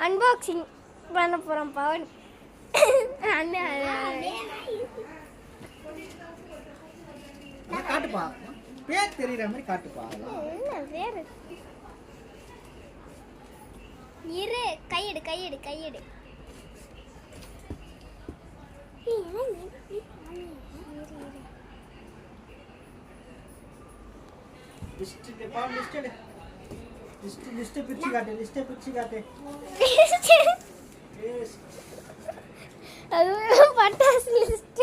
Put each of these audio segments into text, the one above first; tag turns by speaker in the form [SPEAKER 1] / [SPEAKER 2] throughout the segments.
[SPEAKER 1] Unboxing பண்ண போகிறோம் பவன்.
[SPEAKER 2] காட்டுப்பா, பேர் தெரியுற மாதிரி காட்டுப்பா.
[SPEAKER 1] என்ன பேர்? இரு, கையெடு கையெடு கையெடு.
[SPEAKER 2] லிஸ்ட் பிரிச்சு காட்டு.
[SPEAKER 1] அது பட்டாசு லிஸ்ட்.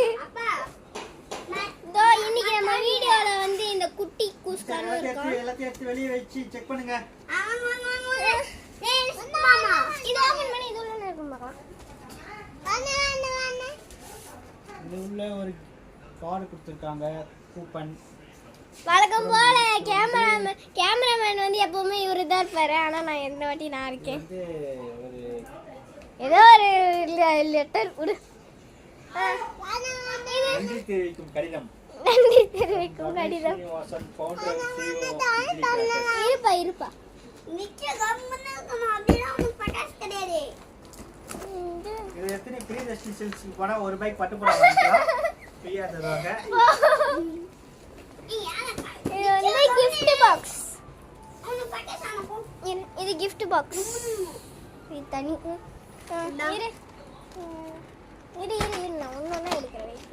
[SPEAKER 1] தோ இன்னைக்கு நம்ம வீடியோல வந்து இந்த குட்டி கூஸ்கான இருக்கும்.
[SPEAKER 2] எல்லாத்தையும் எடுத்து வெளிய வச்சு செக் பண்ணுங்க.
[SPEAKER 1] மாமா இது ஓபன் பண்ணி இதுல என்ன இருக்கு பார்க்கலாம்.
[SPEAKER 2] இது உள்ள ஒரு கார்டு கொடுத்திருக்காங்க, கூப்பன்.
[SPEAKER 1] வழக்கம் போல கேமராமேன் வந்து எப்பவுமே இவரு தான் இருப்பாரு. ஆனா நான் எந்த வாட்டி நான் இருக்கேன். ஏதோ ஒரு லெட்டர் விடு.
[SPEAKER 2] நன்றி தெரிவிக்கும் கடிதம்.
[SPEAKER 1] இருப்பா
[SPEAKER 2] இது எத்தனை ஃப்ரீ ரெசிடென்ஷியல்ஸ் போனா ஒரு பைக் பட்டு போட வாங்கிக்கலாம். ஃப்ரீயா தருவாங்க.
[SPEAKER 1] இது வந்து gift box. இது gift box. இது தனி. இரு நான் ஒண்ணா எடுக்கறேன். வெயிட்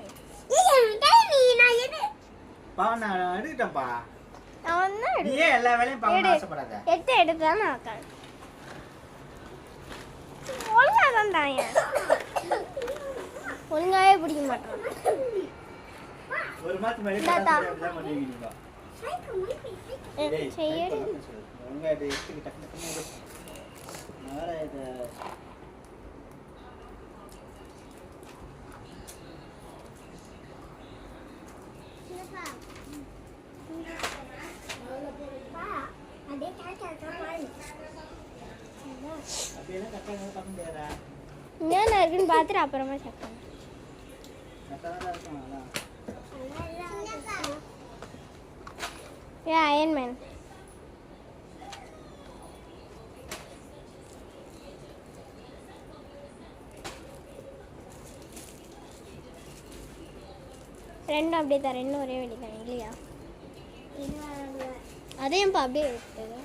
[SPEAKER 1] பண்ணு. நான்
[SPEAKER 2] எடுக்கட்டப்பா.
[SPEAKER 1] நான் ஒண்ணா
[SPEAKER 2] நீ எல்லா வேலையும் பார்க்க ஆசைப்படாத.
[SPEAKER 1] எடுத்தா நான் உட்கார். ஒழுங்கா தான் தாயா. ஒழுங்காவே பிடிக்க மாட்டான்.
[SPEAKER 2] ஒரு மாசம் மேலே அப்படிதான் பண்ணுவீங்க.
[SPEAKER 1] செய்யடி.
[SPEAKER 2] ஒழுங்கா இதை எடுத்து டக்கு நேரா இதை
[SPEAKER 1] என்ன இருக்குன்னு பார்த்துட்டு அப்புறமா செக் பண்ணு. Iron Man. ரெண்டும் அப்படியே தான், ரெண்டும் ஒரே வழி தான் இல்லையா? அதையும் அப்படியே எடுத்தது.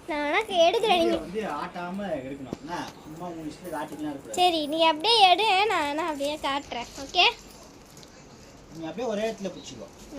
[SPEAKER 1] நான் எடுக்கிறேன். நீங்க
[SPEAKER 2] ஆட்டாம எடுக்கணும். சும்மா உங்க இஷ்டத்துக்கு ஆட்டிக்கலாம் இருக்கு.
[SPEAKER 1] சரி நீ அப்படியே எடு, நான் அப்படியே காட்டுறேன். ஓகே,
[SPEAKER 2] நீ அப்படியே ஒரே இடத்துல பிடிச்சிக்கோ.